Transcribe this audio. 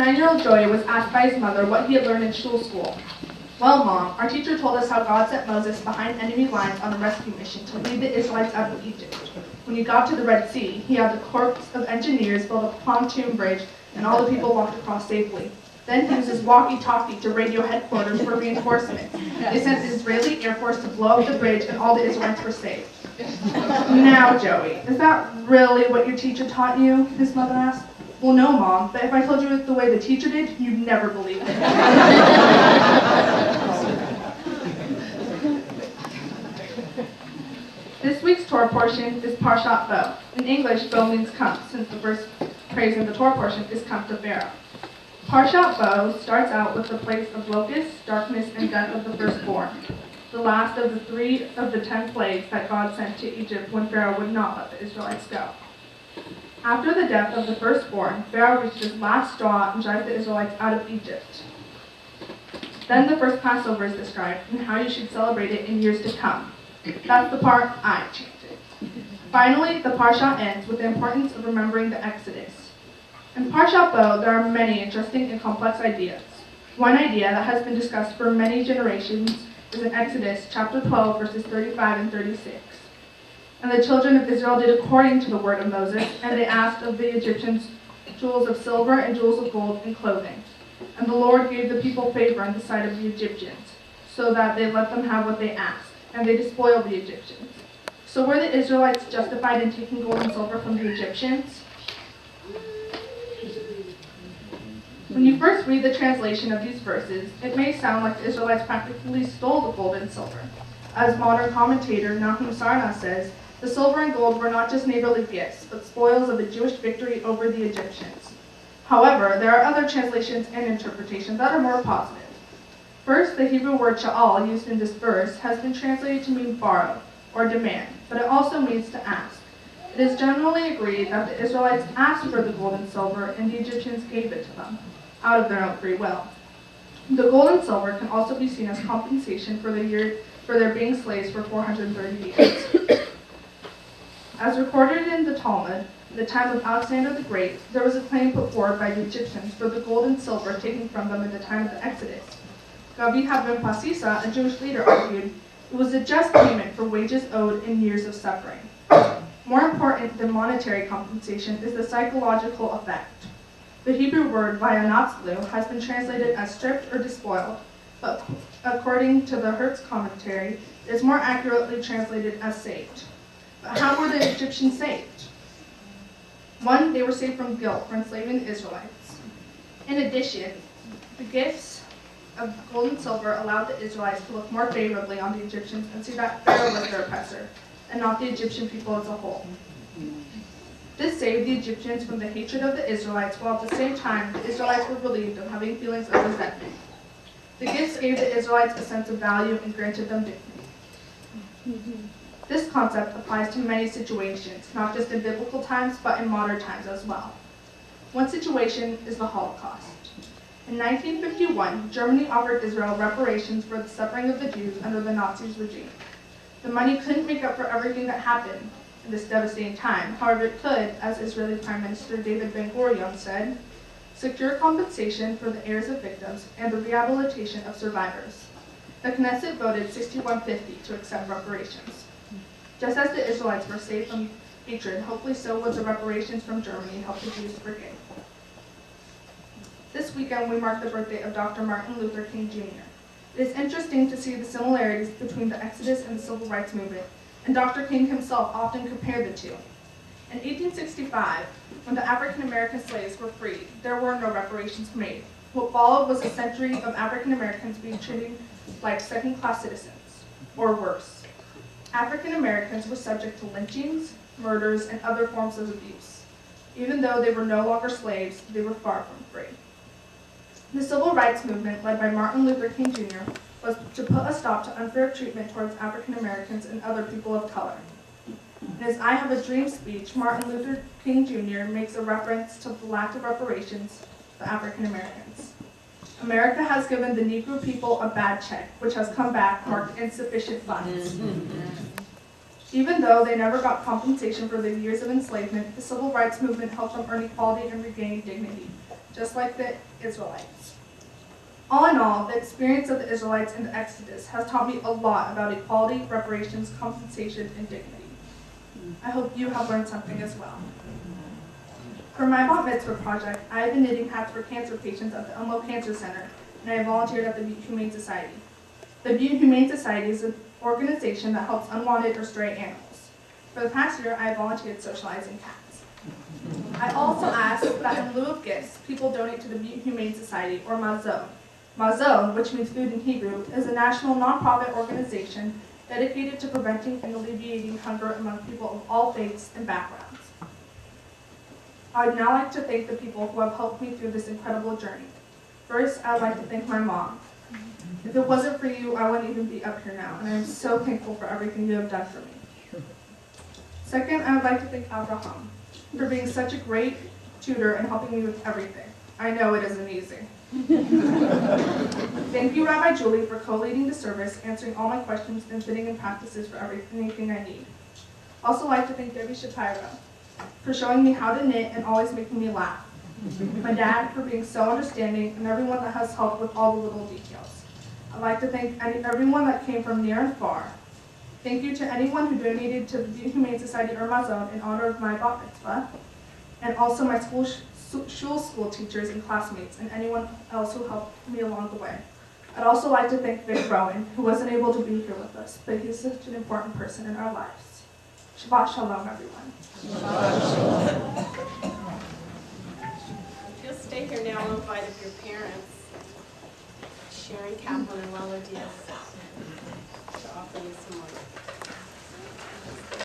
9-year-old Joey was asked by his mother what he had learned in school. Well, Mom, our teacher told us how God sent Moses behind enemy lines on a rescue mission to lead the Israelites out of Egypt. When he got to the Red Sea, he had the corps of engineers build a pontoon bridge, and all the people walked across safely. Then he used his walkie-talkie to radio headquarters for reinforcements. They sent the Israeli Air Force to blow up the bridge, and all the Israelites were saved. Now, Joey, is that really what your teacher taught you? His mother asked. Well, no, Mom, but if I told you it the way the teacher did, you'd never believe it. This week's Torah portion is Parshat Bo. In English, Bo means come, since the first phrase in the Torah portion is come to Pharaoh. Parshat Bo starts out with the plagues of locusts, darkness, and death of the firstborn, the last of the 3 of the 10 plagues that God sent to Egypt when Pharaoh would not let the Israelites go. After the death of the firstborn, Pharaoh reached his last straw and drives the Israelites out of Egypt. Then the first Passover is described and how you should celebrate it in years to come. That's the part I chanted. Finally, the Parsha ends with the importance of remembering the Exodus. In Parshat Bo, there are many interesting and complex ideas. One idea that has been discussed for many generations is in Exodus chapter 12, verses 35 and 36. And the children of Israel did according to the word of Moses, and they asked of the Egyptians jewels of silver and jewels of gold and clothing. And the Lord gave the people favor in the sight of the Egyptians, so that they let them have what they asked, and they despoiled the Egyptians. So were the Israelites justified in taking gold and silver from the Egyptians? When you first read the translation of these verses, it may sound like the Israelites practically stole the gold and silver. As modern commentator Nahum Sarna says, the silver and gold were not just neighborly gifts, but spoils of a Jewish victory over the Egyptians. However, there are other translations and interpretations that are more positive. First, the Hebrew word sha'al used in this verse has been translated to mean borrow or demand, but it also means to ask. It is generally agreed that the Israelites asked for the gold and silver and the Egyptians gave it to them, out of their own free will. The gold and silver can also be seen as compensation for their being slaves for 430 years. As recorded in the Talmud, at the time of Alexander the Great, there was a claim put forward by the Egyptians for the gold and silver taken from them at the time of the Exodus. Gabi Ben Pasisa, a Jewish leader, argued it was a just payment for wages owed in years of suffering. More important than monetary compensation is the psychological effect. The Hebrew word vayanatzlu has been translated as stripped or despoiled, but according to the Hertz commentary, it is more accurately translated as saved. But how were the Egyptians saved? 1, they were saved from guilt for enslaving the Israelites. In addition, the gifts of gold and silver allowed the Israelites to look more favorably on the Egyptians and see that Pharaoh was their oppressor, and not the Egyptian people as a whole. This saved the Egyptians from the hatred of the Israelites, while at the same time, the Israelites were relieved of having feelings of resentment. The gifts gave the Israelites a sense of value and granted them dignity. This concept applies to many situations, not just in biblical times, but in modern times as well. One situation is the Holocaust. In 1951, Germany offered Israel reparations for the suffering of the Jews under the Nazi regime. The money couldn't make up for everything that happened in this devastating time. However, it could, as Israeli Prime Minister David Ben-Gurion said, secure compensation for the heirs of victims and the rehabilitation of survivors. The Knesset voted 61-50 to accept reparations. Just as the Israelites were saved from hatred, hopefully so was the reparations from Germany and helped the Jews forgive. This weekend we mark the birthday of Dr. Martin Luther King Jr. It is interesting to see the similarities between the Exodus and the Civil Rights Movement, and Dr. King himself often compared the two. In 1865, when the African American slaves were freed, there were no reparations made. What followed was a century of African Americans being treated like second-class citizens, or worse. African Americans were subject to lynchings, murders, and other forms of abuse. Even though they were no longer slaves, they were far from free. The Civil Rights Movement, led by Martin Luther King Jr., was to put a stop to unfair treatment towards African Americans and other people of color. In his I Have a Dream speech, Martin Luther King Jr. makes a reference to the lack of reparations for African Americans. America has given the Negro people a bad check, which has come back marked insufficient funds. Even though they never got compensation for their years of enslavement, the civil rights movement helped them earn equality and regain dignity, just like the Israelites. All in all, the experience of the Israelites in the Exodus has taught me a lot about equality, reparations, compensation, and dignity. I hope you have learned something as well. For my Bat Mitzvah project, I have been knitting hats for cancer patients at the Unlow Cancer Center, and I have volunteered at the Butte Humane Society. The Butte Humane Society is an organization that helps unwanted or stray animals. For the past year, I have volunteered socializing cats. I also ask that in lieu of gifts, people donate to the Butte Humane Society, or Mazon. Mazon, which means food in Hebrew, is a national nonprofit organization dedicated to preventing and alleviating hunger among people of all faiths and backgrounds. I would now like to thank the people who have helped me through this incredible journey. First, I would like to thank my mom. If it wasn't for you, I wouldn't even be up here now, and I am so thankful for everything you have done for me. Second, I would like to thank Abraham for being such a great tutor and helping me with everything. I know it isn't easy. Thank you, Rabbi Julie, for co-leading the service, answering all my questions, and fitting in practices for anything I need. Also like to thank Debbie Shapiro for showing me how to knit and always making me laugh. My dad for being so understanding, and everyone that has helped with all the little details. I'd like to thank everyone that came from near and far. Thank you to anyone who donated to the Humane Society or Mazon in honor of my Bat Mitzvah, and also my shul school teachers and classmates, and anyone else who helped me along the way. I'd also like to thank Vic Rowan, who wasn't able to be here with us, but he's such an important person in our lives. Shabbat Shalom, everyone. Shabbat Shalom. If you'll stay here now, I'll invite up your parents, Sharon Kaplan and Lilia Diaz, to offer you some more.